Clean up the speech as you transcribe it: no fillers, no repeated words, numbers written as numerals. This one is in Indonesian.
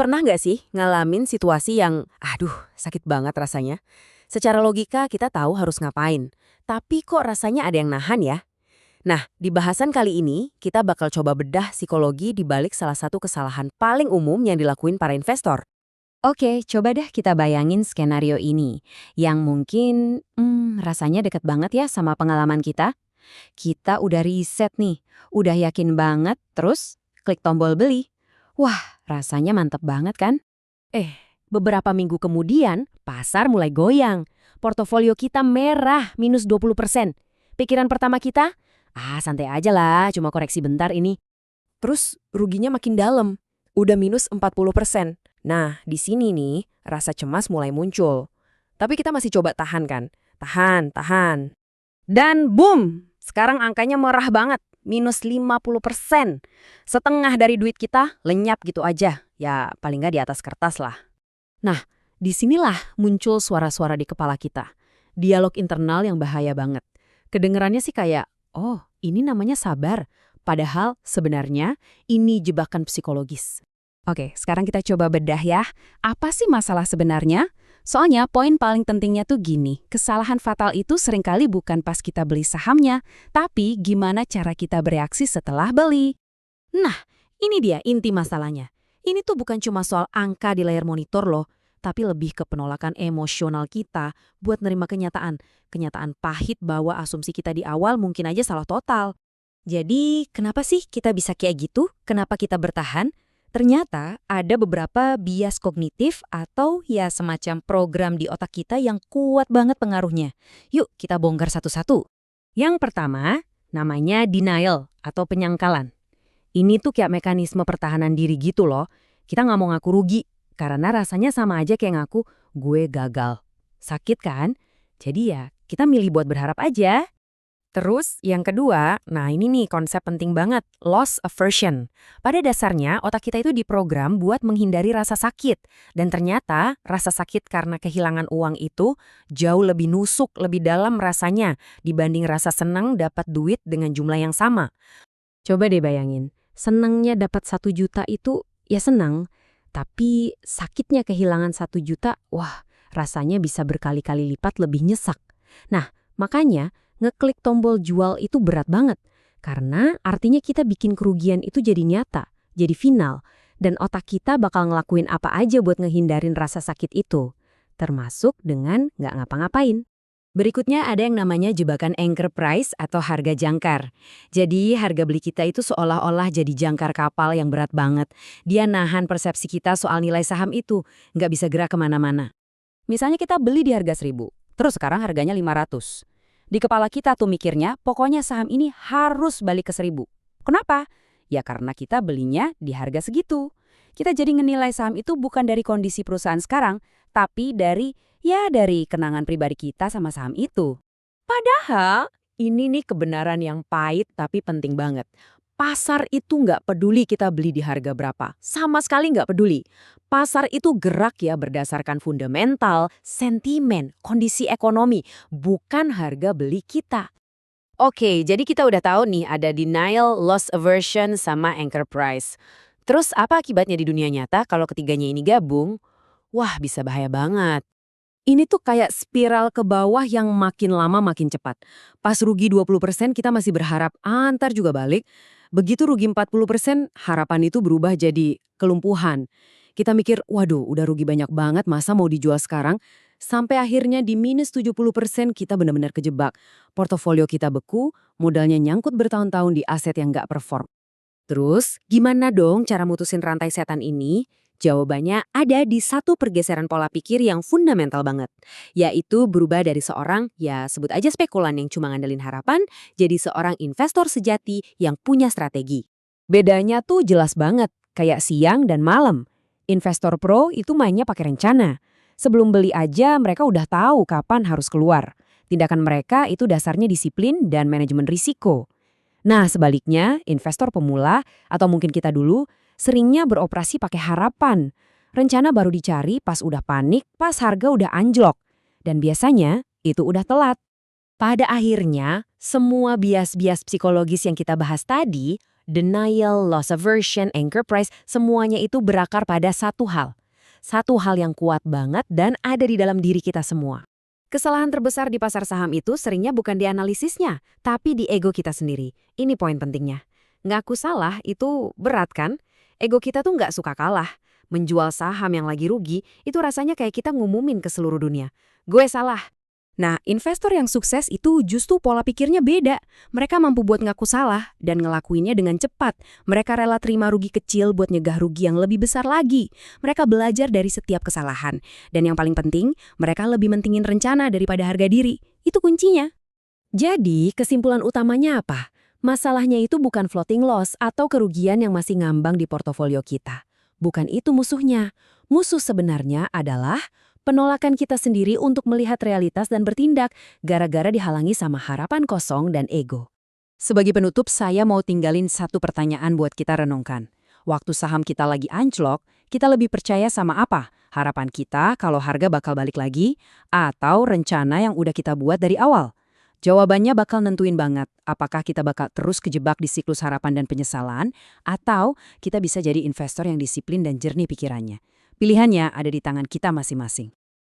Pernah nggak sih ngalamin situasi yang, aduh sakit banget rasanya? Secara logika kita tahu harus ngapain, tapi kok rasanya ada yang nahan ya? Nah, di bahasan kali ini kita bakal coba bedah psikologi di balik salah satu kesalahan paling umum yang dilakuin para investor. Oke, coba deh kita bayangin skenario ini, yang mungkin rasanya deket banget ya sama pengalaman kita. Kita udah riset nih, udah yakin banget, terus klik tombol beli. Wah, rasanya mantep banget kan? Eh, beberapa minggu kemudian pasar mulai goyang. Portofolio kita merah minus 20%. Pikiran pertama kita, santai aja lah, cuma koreksi bentar ini. Terus ruginya makin dalam, udah minus 40%. Nah, di sini nih rasa cemas mulai muncul. Tapi kita masih coba tahan kan? Tahan, tahan. Dan boom! Sekarang angkanya merah banget, minus 50%. Setengah dari duit kita lenyap gitu aja. Ya, paling nggak di atas kertas lah. Nah, disinilah muncul suara-suara di kepala kita. Dialog internal yang bahaya banget. Kedengerannya sih kayak, oh ini namanya sabar. Padahal sebenarnya ini jebakan psikologis. Oke, sekarang kita coba bedah ya. Apa sih masalah sebenarnya? Soalnya poin paling pentingnya tuh gini, kesalahan fatal itu seringkali bukan pas kita beli sahamnya, tapi gimana cara kita bereaksi setelah beli. Nah, ini dia inti masalahnya. Ini tuh bukan cuma soal angka di layar monitor loh, tapi lebih ke penolakan emosional kita buat nerima kenyataan. Kenyataan pahit bahwa asumsi kita di awal mungkin aja salah total. Jadi, kenapa sih kita bisa kayak gitu? Kenapa kita bertahan? Ternyata ada beberapa bias kognitif atau ya semacam program di otak kita yang kuat banget pengaruhnya. Yuk kita bongkar satu-satu. Yang pertama, namanya denial atau penyangkalan. Ini tuh kayak mekanisme pertahanan diri gitu loh. Kita nggak mau ngaku rugi, karena rasanya sama aja kayak ngaku gue gagal. Sakit kan? Jadi ya kita milih buat berharap aja. Terus yang kedua, nah ini nih konsep penting banget, loss aversion. Pada dasarnya otak kita itu diprogram buat menghindari rasa sakit. Dan ternyata rasa sakit karena kehilangan uang itu jauh lebih nusuk, lebih dalam rasanya dibanding rasa senang dapat duit dengan jumlah yang sama. Coba deh bayangin, senangnya dapat 1 juta itu ya senang, tapi sakitnya kehilangan 1 juta, wah rasanya bisa berkali-kali lipat lebih nyesak. Nah, makanya ngeklik tombol jual itu berat banget, karena artinya kita bikin kerugian itu jadi nyata, jadi final, dan otak kita bakal ngelakuin apa aja buat ngehindarin rasa sakit itu, termasuk dengan nggak ngapa-ngapain. Berikutnya ada yang namanya jebakan anchor price atau harga jangkar. Jadi harga beli kita itu seolah-olah jadi jangkar kapal yang berat banget. Dia nahan persepsi kita soal nilai saham itu, nggak bisa gerak kemana-mana. Misalnya kita beli di harga 1.000, terus sekarang harganya 500. Di kepala kita tuh mikirnya, pokoknya saham ini harus balik ke 1.000. Kenapa? Ya karena kita belinya di harga segitu. Kita jadi ngenilai saham itu bukan dari kondisi perusahaan sekarang, tapi dari kenangan pribadi kita sama saham itu. Padahal, ini nih kebenaran yang pahit tapi penting banget. Pasar itu nggak peduli kita beli di harga berapa. Sama sekali nggak peduli. Pasar itu gerak ya berdasarkan fundamental, sentimen, kondisi ekonomi, bukan harga beli kita. Oke, jadi kita udah tahu nih ada denial, loss aversion, sama anchor price. Terus apa akibatnya di dunia nyata kalau ketiganya ini gabung? Wah, bisa bahaya banget. Ini tuh kayak spiral ke bawah yang makin lama makin cepat. Pas rugi 20% kita masih berharap, ntar juga balik. Begitu rugi 40%, harapan itu berubah jadi kelumpuhan. Kita mikir, waduh udah rugi banyak banget, masa mau dijual sekarang? Sampai akhirnya di minus 70% kita benar-benar kejebak. Portofolio kita beku, modalnya nyangkut bertahun-tahun di aset yang nggak perform. Terus, gimana dong cara mutusin rantai setan ini? Jawabannya ada di satu pergeseran pola pikir yang fundamental banget, yaitu berubah dari seorang, ya sebut aja spekulan yang cuma ngandelin harapan, jadi seorang investor sejati yang punya strategi. Bedanya tuh jelas banget, kayak siang dan malam. Investor pro itu mainnya pakai rencana. Sebelum beli aja mereka udah tahu kapan harus keluar. Tindakan mereka itu dasarnya disiplin dan manajemen risiko. Nah sebaliknya, investor pemula atau mungkin kita dulu, seringnya beroperasi pakai harapan. Rencana baru dicari pas udah panik, pas harga udah anjlok. Dan biasanya itu udah telat. Pada akhirnya, semua bias-bias psikologis yang kita bahas tadi Denial, loss aversion, anchor price, semuanya itu berakar pada satu hal. Satu hal yang kuat banget dan ada di dalam diri kita semua. Kesalahan terbesar di pasar saham itu seringnya bukan di analisisnya, tapi di ego kita sendiri. Ini poin pentingnya. Ngaku salah itu berat kan? Ego kita tuh nggak suka kalah. Menjual saham yang lagi rugi, itu rasanya kayak kita ngumumin ke seluruh dunia. Gue salah. Nah, investor yang sukses itu justru pola pikirnya beda. Mereka mampu buat ngaku salah dan ngelakuinnya dengan cepat. Mereka rela terima rugi kecil buat nyegah rugi yang lebih besar lagi. Mereka belajar dari setiap kesalahan. Dan yang paling penting, mereka lebih mentingin rencana daripada harga diri. Itu kuncinya. Jadi, kesimpulan utamanya apa? Masalahnya itu bukan floating loss atau kerugian yang masih ngambang di portofolio kita. Bukan itu musuhnya. Musuh sebenarnya adalah penolakan kita sendiri untuk melihat realitas dan bertindak gara-gara dihalangi sama harapan kosong dan ego. Sebagai penutup, saya mau tinggalin satu pertanyaan buat kita renungkan. Waktu saham kita lagi anjlok, kita lebih percaya sama apa? Harapan kita kalau harga bakal balik lagi, atau rencana yang udah kita buat dari awal? Jawabannya bakal nentuin banget apakah kita bakal terus kejebak di siklus harapan dan penyesalan, atau kita bisa jadi investor yang disiplin dan jernih pikirannya. Pilihannya ada di tangan kita masing-masing.